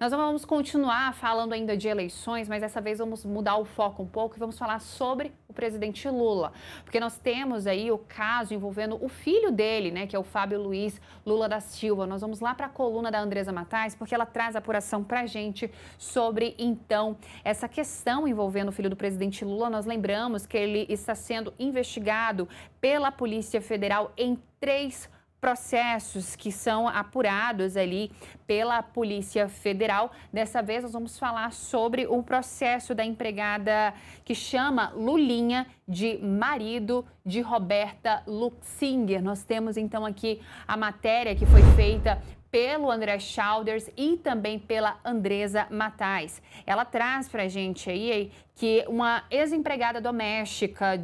Nós vamos continuar falando ainda de eleições, mas dessa vez vamos mudar o foco um pouco e vamos falar sobre o presidente Lula. Porque nós temos aí o caso envolvendo o filho dele, né, que é o Fábio Luiz Lula da Silva. Nós vamos lá para a coluna da Andresa Matais, porque ela traz apuração para a gente sobre, então, essa questão envolvendo o filho do presidente Lula. Nós lembramos que ele está sendo investigado pela Polícia Federal em 3 processos que são apurados ali pela Polícia Federal. Dessa vez nós vamos falar sobre o processo da empregada que chama Lulinha de marido de Roberta Luxinger. Nós temos então aqui a matéria que foi feita pelo André Chalders e também pela Andresa Matais. Ela traz para a gente aí que uma ex-empregada doméstica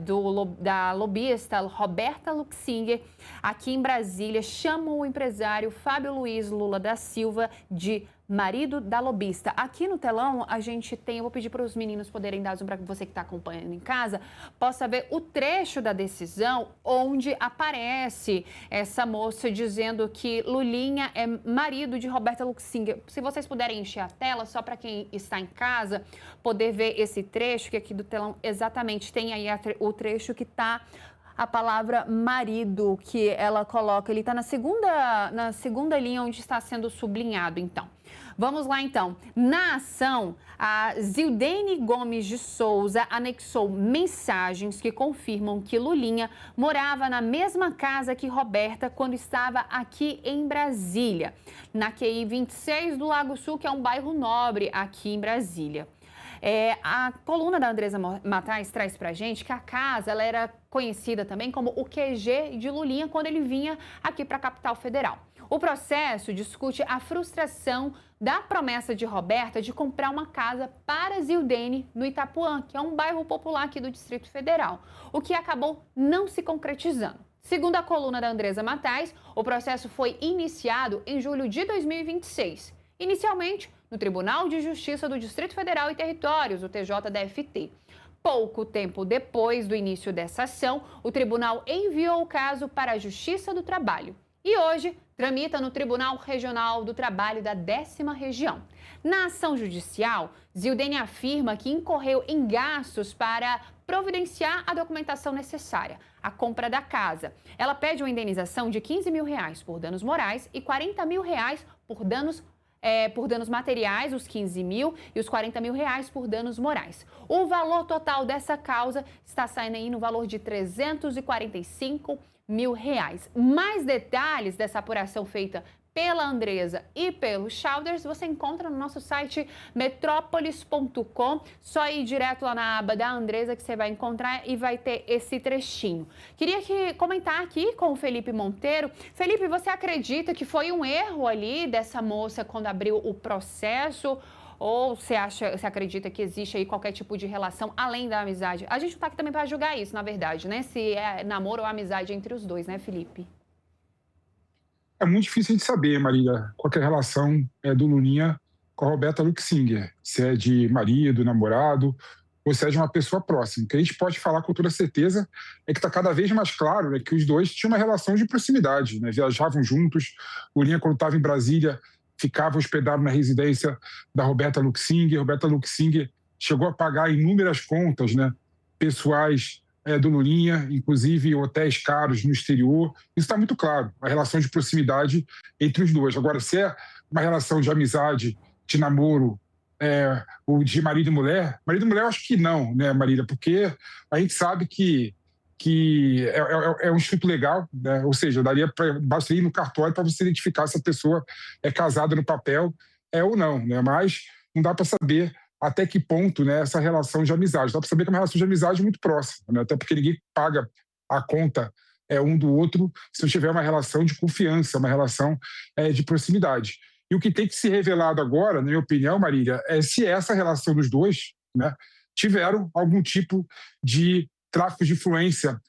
da lobista Roberta Luxinger, aqui em Brasília, chama o empresário Fábio Luiz Lula da Silva de marido da lobista. Aqui no telão a gente tem, eu vou pedir para os meninos poderem dar zoom para você que está acompanhando em casa, possa ver o trecho da decisão onde aparece essa moça dizendo que Lulinha é marido de Roberta Luxinger. Se vocês puderem encher a tela, só para quem está em casa poder ver esse trecho, que aqui do telão exatamente tem aí o trecho que está a palavra marido, que ela coloca, ele está na segunda linha onde está sendo sublinhado, então. Vamos lá, então. Na ação, a Zildene Gomes de Souza anexou mensagens que confirmam que Lulinha morava na mesma casa que Roberta quando estava aqui em Brasília, na QI 26 do Lago Sul, que é um bairro nobre aqui em Brasília. A coluna da Andresa Matais traz pra gente que a casa ela era conhecida também como o QG de Lulinha quando ele vinha aqui para a capital federal. O processo discute a frustração da promessa de Roberta de comprar uma casa para Zildene no Itapuã, que é um bairro popular aqui do Distrito Federal, o que acabou não se concretizando. Segundo a coluna da Andresa Matais, o processo foi iniciado em julho de 2026. Inicialmente, no Tribunal de Justiça do Distrito Federal e Territórios, o TJDFT. Pouco tempo depois do início dessa ação, o tribunal enviou o caso para a Justiça do Trabalho. E hoje, tramita no Tribunal Regional do Trabalho da 10ª Região. Na ação judicial, Zildene afirma que incorreu em gastos para providenciar a documentação necessária, a compra da casa. Ela pede uma indenização de R$ 15 mil por danos morais e R$ 40 mil por danos materiais, os 15 mil, e os 40 mil reais por danos morais. O valor total dessa causa está saindo aí no valor de 345 mil reais. Mais detalhes dessa apuração feita pela Andresa e pelo Chalders você encontra no nosso site metrópolis.com. Só ir direto lá na aba da Andresa que você vai encontrar e vai ter esse trechinho. Queria comentar aqui com o Felipe Monteiro. Felipe, você acredita que foi um erro ali dessa moça quando abriu o processo? Ou você acredita que existe aí qualquer tipo de relação além da amizade? A gente não tá aqui também para julgar isso, na verdade, né? Se é namoro ou amizade entre os dois, né, Felipe? É muito difícil de saber, Marília, qual que é a relação do Lulinha com a Roberta Luxinger. Se é de marido, namorado, ou se é de uma pessoa próxima. O que a gente pode falar com toda certeza é que está cada vez mais claro, né, que os dois tinham uma relação de proximidade, né, viajavam juntos. O Lulinha, quando estava em Brasília, ficava hospedado na residência da Roberta Luxinger. Roberta Luxinger chegou a pagar inúmeras contas, né, pessoais do Lulinha, inclusive hotéis caros no exterior. Isso está muito claro, a relação de proximidade entre os dois. Agora, se é uma relação de amizade, de namoro, ou de marido e mulher eu acho que não, né, Marília? Porque a gente sabe que é um instituto legal, né? Ou seja, basta ir no cartório para você identificar se a pessoa é casada no papel, ou não, né? Mas não dá para saber até que ponto, né, essa relação de amizade. Dá para saber que é uma relação de amizade muito próxima, né? Até porque ninguém paga a conta um do outro se não tiver uma relação de confiança, uma relação de proximidade. E o que tem que ser revelado agora, na minha opinião, Marília, é se essa relação dos dois, né, tiveram algum tipo de tráfico de influência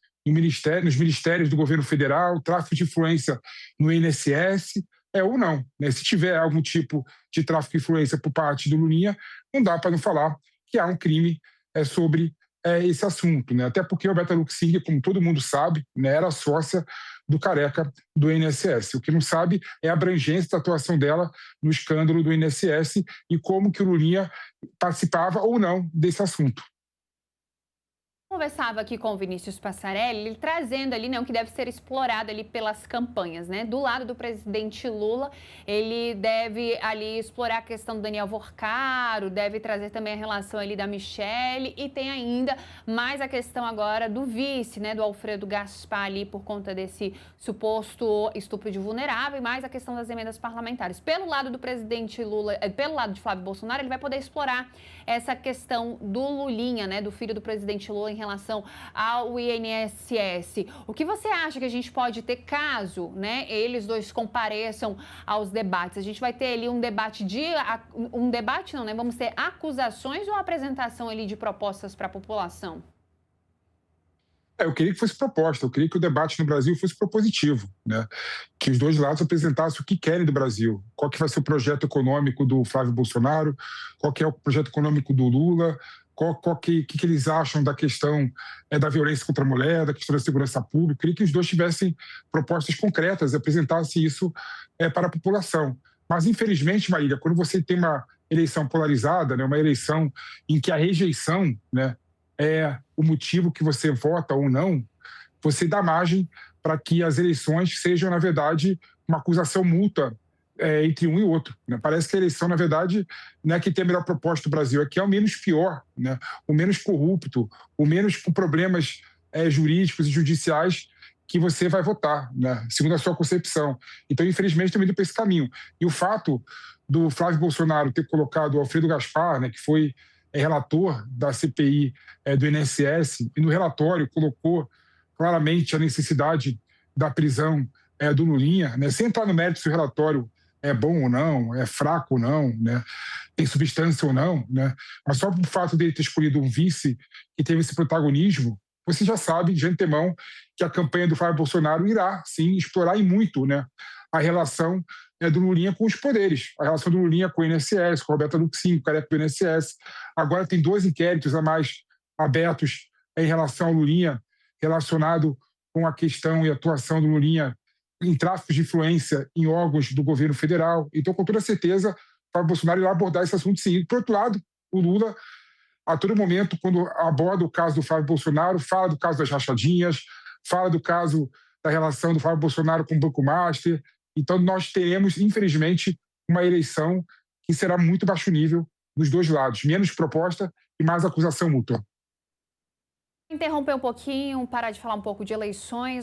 nos ministérios do governo federal, tráfico de influência no INSS, ou não, né? Se tiver algum tipo de tráfico de influência por parte do Lulinha, não dá para não falar que há um crime sobre esse assunto, né? Até porque a Roberta Luxinger, como todo mundo sabe, né, era sócia do careca do INSS. O que não sabe é a abrangência da atuação dela no escândalo do INSS e como que o Lulinha participava ou não desse assunto. Conversava aqui com o Vinícius Passarelli, ele trazendo ali, né, o que deve ser explorado ali pelas campanhas, né? Do lado do presidente Lula, ele deve ali explorar a questão do Daniel Worcaro, deve trazer também a relação ali da Michelle e tem ainda mais a questão agora do vice, né, do Alfredo Gaspar ali por conta desse suposto estupro de vulnerável e mais a questão das emendas parlamentares. Pelo lado do presidente Lula, pelo lado de Flávio Bolsonaro, ele vai poder explorar essa questão do Lulinha, né, do filho do presidente Lula em relação ao INSS. O que você acha que a gente pode ter caso, né, eles dois compareçam aos debates? A gente vai ter ali um debate não, né? Vamos ter acusações ou apresentação ali de propostas para a população? Eu queria que fosse proposta, eu queria que o debate no Brasil fosse propositivo, né? Que os dois lados apresentassem o que querem do Brasil, qual que vai ser o projeto econômico do Flávio Bolsonaro, qual que é o projeto econômico do Lula, qual que eles acham da questão da violência contra a mulher, da questão da segurança pública. Eu queria que os dois tivessem propostas concretas e apresentassem isso para a população. Mas, infelizmente, Marília, quando você tem uma eleição polarizada, né, uma eleição em que a rejeição, né, é o motivo que você vota ou não, você dá margem para que as eleições sejam, na verdade, uma acusação mútua entre um e outro. Né? Parece que a eleição, na verdade, não é que tem a melhor proposta do Brasil, é que é o menos pior, né? O menos corrupto, o menos com problemas jurídicos e judiciais que você vai votar, né? Segundo a sua concepção. Então, infelizmente, estamos indo para esse caminho. E o fato do Flávio Bolsonaro ter colocado o Alfredo Gaspar, né, que foi relator da CPI do INSS, e no relatório colocou claramente a necessidade da prisão do Lulinha, né, sem entrar no mérito se o relatório é bom ou não, é fraco ou não, né, tem substância ou não, né, mas só por fato dele ter escolhido um vice que teve esse protagonismo, você já sabe de antemão que a campanha do Flávio Bolsonaro irá, sim, explorar e muito, né, a relação do Lulinha com os poderes, a relação do Lulinha com o INSS, com a Roberta Luxemburgo, careca do INSS. Agora tem 2 inquéritos a mais abertos em relação ao Lulinha, relacionado com a questão e atuação do Lulinha em tráfico de influência em órgãos do governo federal. Então, com toda certeza, o Flávio Bolsonaro irá abordar esse assunto sim. Por outro lado, o Lula, a todo momento, quando aborda o caso do Flávio Bolsonaro, fala do caso das rachadinhas, fala do caso da relação do Flávio Bolsonaro com o Banco Master. Então, nós teremos, infelizmente, uma eleição que será muito baixo nível nos dois lados. Menos proposta e mais acusação mútua. Interromper um pouquinho, parar de falar um pouco de eleições.